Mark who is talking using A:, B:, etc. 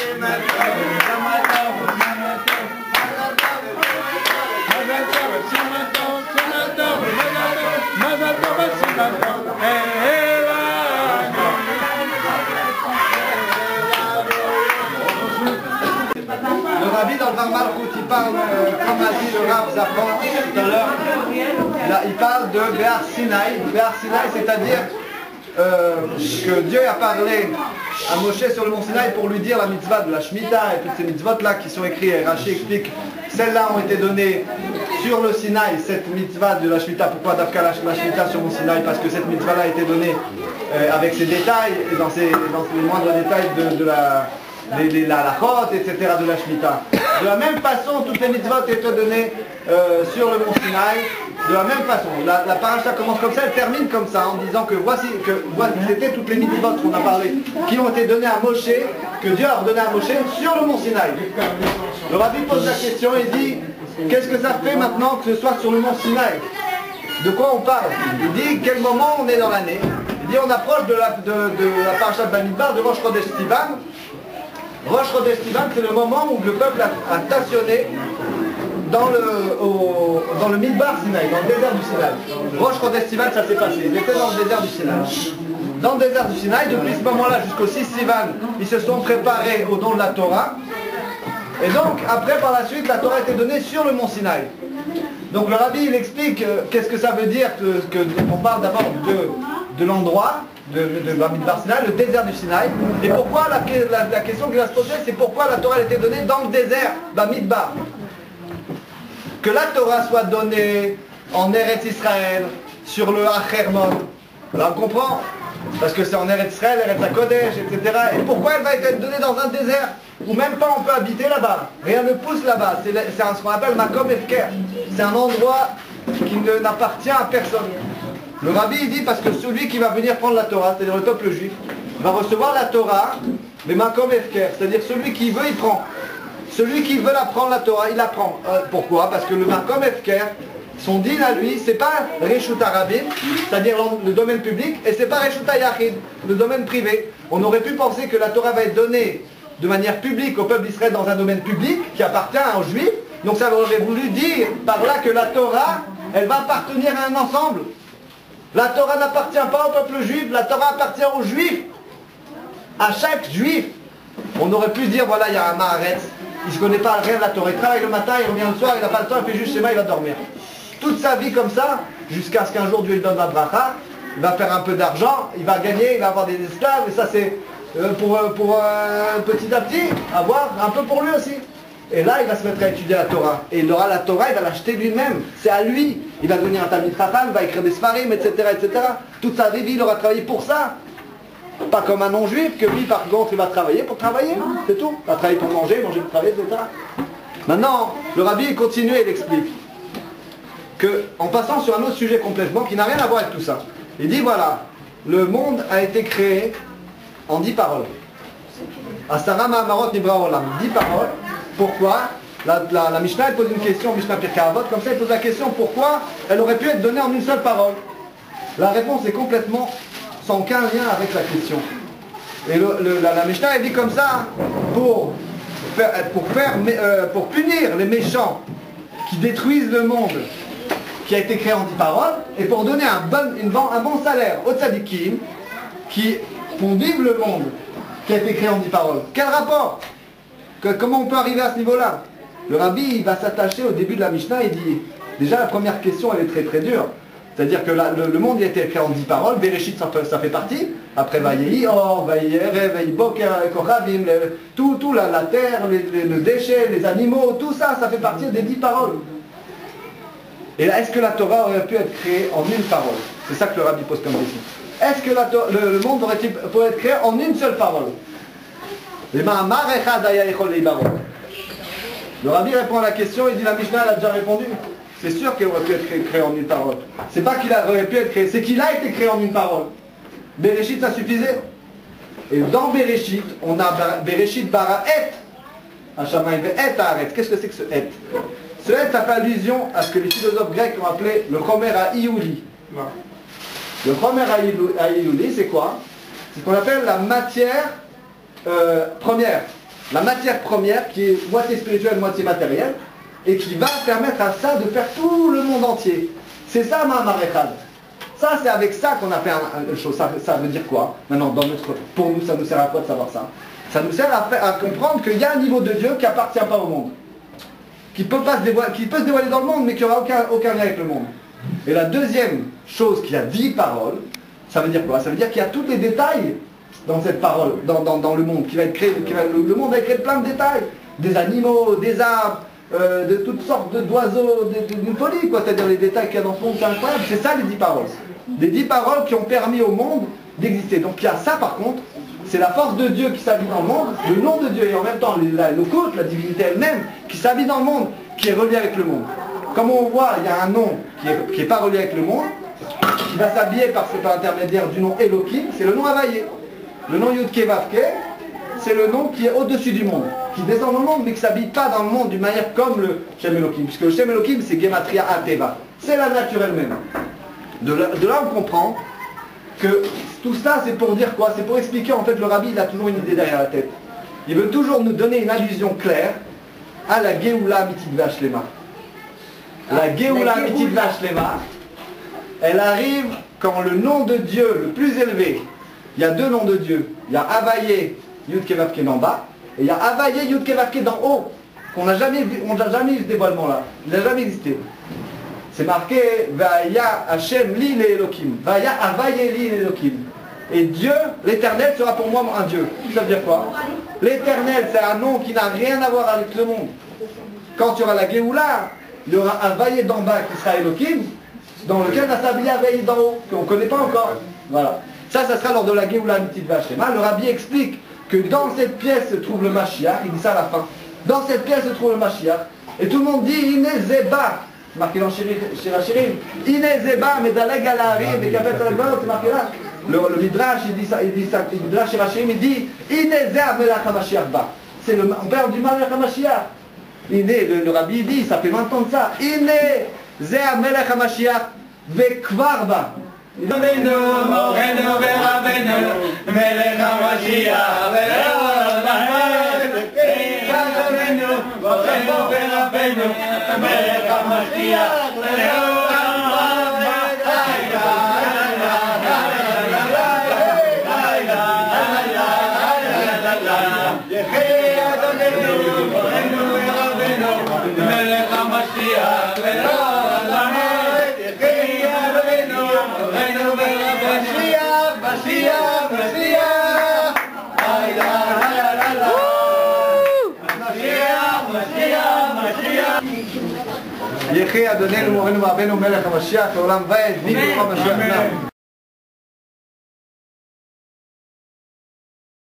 A: Le rabbi dans le Var Malchut, il parle, comme a dit le Rav Zafran tout à l'heure, il parle de Béar Sinaï. Béar Sinaï, c'est-à-dire que Dieu a parlé à Moshe sur le mont Sinaï pour lui dire la mitzvah de la Shemitah et toutes ces mitzvot-là qui sont écrites. Et Rashi explique, celles-là ont été données sur le Sinaï, cette mitzvah de la Shemitah. Pourquoi d'Afka la Shemitah sur le mont Sinaï? Parce que cette mitzvah-là a été donnée avec ses détails, et dans les moindres détails de la halachot, etc. de la Shemitah. De la même façon, toutes les mitzvot étaient données sur le mont Sinaï. De la même façon, la paracha commence comme ça, elle termine comme ça, en disant que voici c'était toutes les mitzvot qu'on a parlé, qui ont été données à Moshe, que Dieu a ordonné à Moshe sur le mont Sinaï. Le rabbi pose la question et dit, qu'est-ce que ça fait maintenant que ce soit sur le mont Sinaï? De quoi on parle? Il dit, quel moment on est dans l'année? Il dit, on approche de la paracha de Bamidbar, de Rosh Chodesh Sivan. Rosh Chodesh Sivan, c'est le moment où le peuple a stationné dans le Midbar Sinaï, dans le désert du Sinaï. Rosh Chodesh Sivan, ça s'est passé. Ils étaient dans le désert du Sinaï. Dans le désert du Sinaï, depuis ce moment-là jusqu'au 6 Sivan, ils se sont préparés au don de la Torah. Et donc, après, par la suite, la Torah a été donnée sur le mont Sinaï. Donc le rabbi, il explique qu'est-ce que ça veut dire qu'on parle d'abord de l'endroit, de Midbar Sinaï, le désert du Sinaï. Et pourquoi, la question qu'il va se poser, c'est pourquoi la Torah a été donnée dans le désert, Midbar. Que la Torah soit donnée en Eretz Israël, sur le Achermon. Alors on comprend, parce que c'est en Eretz Israël, Eretz HaKodesh, etc. Et pourquoi elle va être donnée dans un désert où même pas on peut habiter là-bas? Rien ne pousse là-bas. C'est ce qu'on appelle Makom Efker. C'est un endroit qui n'appartient à personne. Le rabbi il dit parce que celui qui va venir prendre la Torah, c'est-à-dire le peuple juif, va recevoir la Torah, mais Makom Efker, c'est-à-dire celui qui veut, il prend. Celui qui veut apprendre la Torah, il apprend. Pourquoi? Parce que le Makom Efker, son din à lui, c'est pas Reshut Harabim, c'est-à-dire le domaine public, et c'est pas Reshut Hayachid, le domaine privé. On aurait pu penser que la Torah va être donnée de manière publique au peuple d'Israël dans un domaine public qui appartient aux Juifs. Donc ça aurait voulu dire par là que la Torah, elle va appartenir à un ensemble. La Torah n'appartient pas au peuple juif, la Torah appartient aux Juifs. À chaque Juif. On aurait pu dire, voilà, il y a un Maharetz, il ne connaît pas rien de la Torah, il travaille le matin, il revient le soir, il n'a pas le temps, il fait juste schéma, il va dormir. Toute sa vie comme ça, jusqu'à ce qu'un jour Dieu lui donne la bracha, il va faire un peu d'argent, il va gagner, il va avoir des esclaves, et ça c'est pour petit à petit, avoir un peu pour lui aussi. Et là, il va se mettre à étudier la Torah. Et il aura la Torah, il va l'acheter lui-même. C'est à lui. Il va devenir un Talmid Chacham, il va écrire des Sfarim, etc., etc. Toute sa vie, il aura travaillé pour ça. Pas comme un non-juif, que lui, par contre, il va travailler pour travailler. C'est tout. Il va travailler pour manger pour travailler, etc. Maintenant, le rabbi, il continue et il explique que, en passant sur un autre sujet complètement, qui n'a rien à voir avec tout ça, il dit, voilà, le monde a été créé en 10 paroles. Asara Ma'amarot Nibra Olam. 10 paroles. Pourquoi? La Mishnah elle pose une question, Mishnah Pirkei Avot, comme ça elle pose la question pourquoi elle aurait pu être donnée en une seule parole. La réponse est complètement sans aucun lien avec la question. Et la Mishnah elle dit comme ça pour punir les méchants qui détruisent le monde qui a été créé en 10 paroles et pour donner un bon salaire aux tzadikim qui font vivre le monde qui a été créé en 10 paroles. Quel rapport? Comment on peut arriver à ce niveau-là? Le rabbi il va s'attacher au début de la Mishnah et dit, déjà la première question elle est très très dure. C'est-à-dire que le monde il a été créé en 10 paroles, Bereshit ça fait partie, après Vayehi Or, Vayehi Boker, Kochavim, tout la terre, le déchet, les animaux, tout ça, ça fait partie des 10 paroles. Et là, est-ce que la Torah aurait pu être créée en une parole? C'est ça que le rabbi pose comme question. Est-ce que le monde aurait-il pu être créé en une seule parole? Le rabbi répond à la question, il dit la Mishnah elle a déjà répondu. C'est sûr qu'elle aurait pu être créée en une parole. C'est pas qu'il aurait pu être créé, c'est qu'il a été créé en une parole. Bereshit ça suffisait. Et dans Bereshit, on a Bereshit bara et. Hashamayim et haaretz. Qu'est-ce que c'est que ce et? Ce et a fait allusion à ce que les philosophes grecs ont appelé le chomer haïouli. Le chomer haïouli c'est quoi? C'est ce qu'on appelle la matière première. la matière première qui est moitié spirituelle, moitié matérielle, et qui va permettre à ça de faire tout le monde entier. C'est ça, Ma'amar Echad. Ça, c'est avec ça qu'on a fait une chose. Ça veut dire quoi? Maintenant, pour nous, ça nous sert à quoi de savoir ça? Ça nous sert à comprendre qu'il y a un niveau de Dieu qui n'appartient pas au monde. Qui peut se dévoiler dans le monde, mais qui n'aura aucun lien avec le monde. Et la deuxième chose qui a 10 paroles, ça veut dire quoi? Ça veut dire qu'il y a tous les détails dans cette parole, dans le monde, qui va être créé, le monde va être créé plein de détails. Des animaux, des arbres, de toutes sortes d'oiseaux, d'une folie, quoi. C'est-à-dire les détails qu'il y a dans ce monde, c'est incroyable. C'est ça les 10 paroles. Les 10 paroles qui ont permis au monde d'exister. Donc il y a ça par contre, c'est la force de Dieu qui s'habille dans le monde, le nom de Dieu et en même temps le culte, la divinité elle-même, qui s'habille dans le monde, qui est relié avec le monde. Comme on voit, il y a un nom qui n'est pas relié avec le monde, qui va s'habiller par l'intermédiaire du nom Elohim, c'est le nom Havayé. Le nom Yud-Ke Vav-Ke, c'est le nom qui est au-dessus du monde, qui descend dans le monde, mais qui ne s'habille pas dans le monde d'une manière comme le Shem Elohim, puisque le Shem Elohim, c'est Gematria Ateva, c'est la nature elle-même. De là, on comprend que tout ça, c'est pour dire quoi? C'est pour expliquer, en fait, le rabbi, il a toujours une idée derrière la tête. Il veut toujours nous donner une allusion claire à la Geoula Mitikva Shlema. La Geoula Mitikva Shlema, elle arrive quand le nom de Dieu le plus élevé, il y a 2 noms de Dieu, il y a Havayé, Yud-Ke Vav-Ke d'en bas, et il y a Havayé, Yud-Ke Vav-Ke d'en haut, qu'on n'a jamais vu, on n'a jamais eu ce dévoilement-là, il n'a jamais existé. C'est marqué Vaya Hashem li le Elohim. Vaya Havayé li le Elohim. Et Dieu, l'éternel, sera pour moi un Dieu. Ça veut dire quoi? L'éternel, c'est un nom qui n'a rien à voir avec le monde. Quand il y aura la Géoula, il y aura Havayé d'en bas qui sera Elohim, dans lequel va s'habiller Havayé d'en haut, qu'on ne connaît pas encore. Voilà. Ça sera lors de la Géoula Mitikva Shlema. Le rabbi explique que dans cette pièce se trouve le Mashiach. Il dit ça à la fin. Dans cette pièce se trouve le Mashiach. Et tout le monde dit Inezeba. C'est marqué dans Shirachirim. Inezeba, Medaleg Alarim, et Kapet Alagbalot, c'est marqué là. Le Midrash, il dit ça, le Midrash Shirachirim, il dit Inezea Melach HaMashiach ba. C'est on parle du Melach HaMashiach. Le rabbi il dit, ça fait 20 ans de ça. Inezea Melach HaMashiach Vekvar ba.
B: Moreno, Verabeno, Melech HaMashiach, Verabeno, Melech HaMashiach,
A: יחי אדוננו מורנו ורבנו מלך המשיח לעולם ועד, ויהי ברוך המשיח.